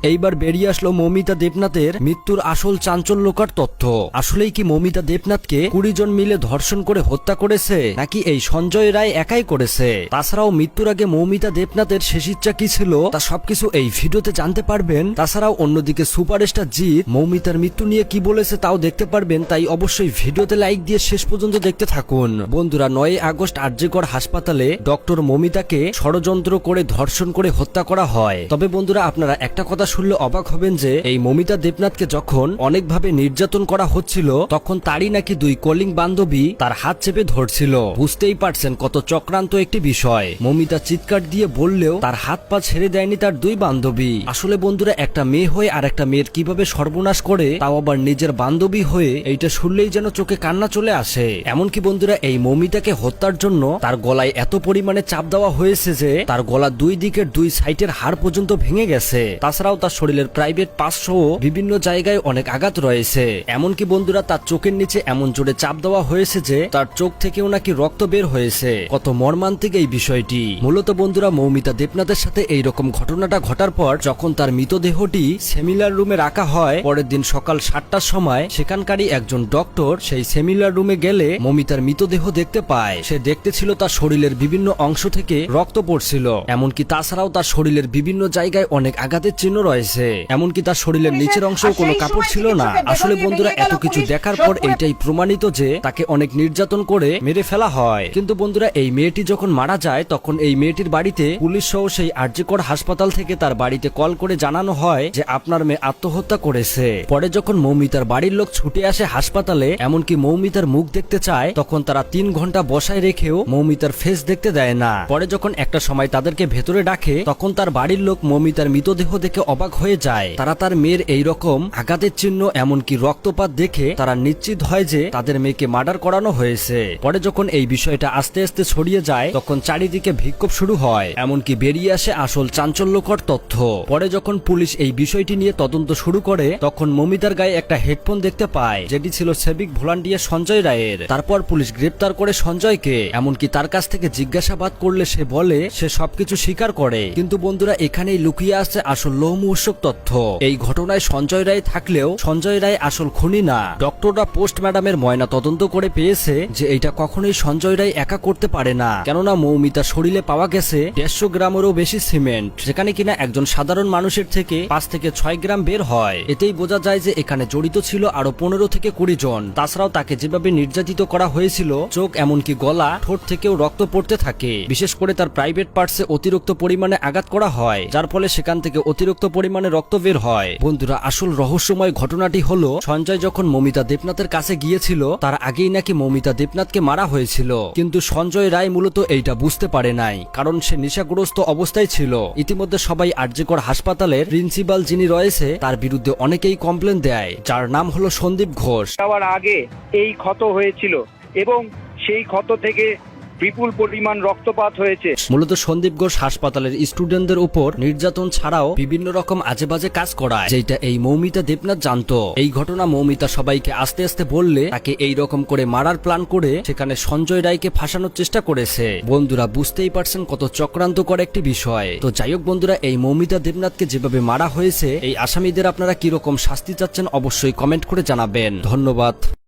এইবার বেরিয়ে আসলো মৌমিতা দেবনাথের মৃত্যুর আসল চাঞ্চল্যকর তথ্য। আসলেই কি মৌমিতা দেবনাথকে 20 জন মিলে ধর্ষণ করে হত্যা করেছে, নাকি এই সঞ্জয় রায় একাই করেছে? তাছাড়াও মৃত্যুর আগে মৌমিতা দেবনাথের শেষ ইচ্ছা কি ছিল তা সবকিছু এই ভিডিওতে জানতে পারবেন। তাছাড়াও অন্যদিকে সুপারস্টার জিৎ মৌমিতার মৃত্যু নিয়ে কি বলেছে তাও দেখতে পারবেন, তাই অবশ্যই ভিডিওতে লাইক দিয়ে শেষ পর্যন্ত দেখতে থাকুন। বন্ধুরা, 9 আগস্ট আরজিকর হাসপাতালে ডক্টর মৌমিতাকে ষড়যন্ত্র করে ধর্ষণ করে হত্যা করা হয়। তবে বন্ধুরা, আপনারা একটা কথা শুনলে অবাক হবেন যে এই মৌমিতা দেবনাথকে যখন অনেকভাবে নির্যাতন করা হচ্ছিল তখন তারই নাকি 2 কলিং বান্ধবী তার হাত চেপে ধরছিল। বুঝতেই পারছেন কত চক্রান্ত একটি বিষয়। মৌমিতা চিৎকার দিয়ে বললেও তার হাত পা ছেড়ে দেয়নি তার 2 বান্ধবী। আসলে বন্ধুরা, একটা মেয়ে হয়ে আর একটা মেয়ের কিভাবে সর্বনাশ করে, তাও আবার নিজের বান্ধবী হয়ে, এইটা শুনলেই যেন চোখে কান্না চলে আসে। এমনকি বন্ধুরা, এই মৌমিতাকে হত্যার জন্য তার গলায় এত পরিমাণে চাপ দেওয়া হয়েছে যে তার গলা 2 দিকের 2 সাইডের হাড় পর্যন্ত ভেঙে গেছে। তাছাড়াও তার শরীরের প্রাইভেট পার্ট সহ বিভিন্ন জায়গায় অনেক আঘাত রয়েছে। এমনকি বন্ধুরা, তার চোখের নিচে এমন জোরে চাপ দেওয়া হয়েছে যে তার চোখ থেকেও নাকি রক্ত বের হয়েছে। কত মর্মান্তিক এই বিষয়টি। মূলত বন্ধুরা, মৌমিতা দেবনাথের সাথে এইরকম ঘটনাটা ঘটার পর যখন তার মৃতদেহটি সেমিনার রুমে রাখা হয়, পরের দিন সকাল 7টার সময় সেখানকারই একজন ডক্টর সেই সেমিনার রুমে গেলে মৌমিতার মৃতদেহ দেখতে পায়। সে দেখতে ছিল তার শরীরের বিভিন্ন অংশ থেকে রক্ত পড়ছিল। এমনকি তাছাড়াও তার শরীরের বিভিন্ন জায়গায় অনেক আঘাতের চিহ্ন রয়েছে। এমনকি তার শরীরের নিচের অংশেও কোনো কাপড় ছিল না। আসলে বন্ধুরা, এত কিছু দেখার পর এইটাই প্রমাণিত যে তাকে অনেক নির্যাতন করে মেরে ফেলা হয়। কিন্তু বন্ধুরা, এই মেয়েটি যখন মারা যায় তখন এই মেয়েটির বাড়িতে পুলিশ সহ সেই আরজিকর হাসপাতাল থেকে তার বাড়িতে কল করে জানানো হয় যে আপনার মেয়ে আত্মহত্যা করেছে। পরে যখন মৌমিতার বাড়ির লোক ছুটে আসে হাসপাতালে, এমনকি মৌমিতার মুখ দেখতে চায়, তখন তারা 3 ঘন্টা বসায় রেখেও মৌমিতার ফেস দেখতে দেয় না। পরে যখন একটা সময় তাদেরকে ভেতরে ডাকে তখন তার বাড়ির লোক মৌমিতার মৃতদেহ দেখে অবাক হয়ে যায়। তারা তার মেয়ের এইরকম আঘাতের চিহ্ন এমনকি রক্তপাত দেখে তারা নিশ্চিত হয় যে তাদের মেয়েকে মার্ডার করানো হয়েছে। পরে যখন এই বিষয়টা আস্তে আস্তে ছড়িয়ে যায় তখন চারিদিকে বিক্ষোভ শুরু হয়, এমনকি বেরিয়ে আসে আসল চাঞ্চল্যকর তথ্য। পরে যখন পুলিশ এই বিষয়টি নিয়ে তদন্ত শুরু করে তখন মৌমিতার গায়ে একটা হেডফোন দেখতে পায়, যেটি ছিল সিভিক ভলান্টিয়ার সঞ্জয় রায়ের। তারপর পুলিশ গ্রেপ্তার করে সঞ্জয়কে। এমনকি তার কাছ থেকে জিজ্ঞাসাবাদ করলে সে বলে সে সবকিছু স্বীকার করে। কিন্তু বন্ধুরা, এখানেই লুকিয়ে আছে আসল লোমহর্ষক তথ্য। এই ঘটনায় সঞ্জয় রায় থাকলেও সঞ্জয় রায় আসল খুনি না। ডক্টররা পোস্টম্যাডামের ময়না তদন্ত করে পেয়েছে যে এটা কখনোই সঞ্জয় রায় একা করতে পারে না। কেননা মৌমিতার শরীরে পাওয়া গেছে 150 গ্রামেরও বেশি সিমেন্ট, যেখানে কিনা একজন সাধারণ মানুষের থেকে 5 থেকে 6 গ্রাম বের হয়। এতেই বোঝা যায় যে এখানে জড়িত ছিল আরো 15 থেকে 20 জন। তাছাড়াও তাকে যেভাবে নির্যাতিত করা হয়েছিল, চোখ এমনকি গলা ঠোঁট থেকেও রক্ত পড়তে থাকে। বিশেষ করে তার প্রাইভেট পার্টসে অতিরিক্ত পরিমাণে আঘাত করা হয়, যার ফলে সেখান থেকে অতিরিক্ত পরিমাণে রক্ত বের হয়। বন্ধুরা, আসল রহস্যময় ঘটনাটি হলো সঞ্জয় যখন মৌমিতা দেবনাথের কাছে গিয়েছিল তার আগেই নাকি মৌমিতা দেবনাথকে মারা হয়েছিল। কিন্তু সঞ্জয় রায় মূলত এইটা বুঝতে পারে নাই, কারণ সে নেশাগ্রস্ত অবস্থায় ছিল। ইতিমধ্যে সবাই আরজিকর হাসপাতালের প্রিন্সিপাল যিনি রয়েছে তার বিরুদ্ধে অনেকেই কমপ্লেন দেয়, যার নাম হলো সন্দীপ ঘোষ। যাওয়ার আগে এই ক্ষত হয়েছিল এবং সেই ক্ষত থেকে বিপুল পরিমাণ রক্তপাত হয়েছে। মূলত সন্দীপ ঘোষ হাসপাতালের স্টুডেন্টদের উপর নির্যাতন ছাড়াও বিভিন্ন রকম আজেবাজে কাজ করায়, যেটা এই মৌমিতা দেবনাথ জানতো। এই ঘটনা মৌমিতা সবাইকে আস্তে আস্তে বললে তাকে এই রকম করে মারার প্ল্যান করে সেখানে সঞ্জয় রায়কে ফাঁসানোর চেষ্টা করেছে। বন্ধুরা, বুঝতেই পারছেন কত চক্রান্তকর একটি বিষয়। তো যাই হোক বন্ধুরা, এই মৌমিতা দেবনাথকে যেভাবে মারা হয়েছে এই আসামিদের আপনারা কিরকম শাস্তি চাচ্ছেন অবশ্যই কমেন্ট করে জানাবেন। ধন্যবাদ।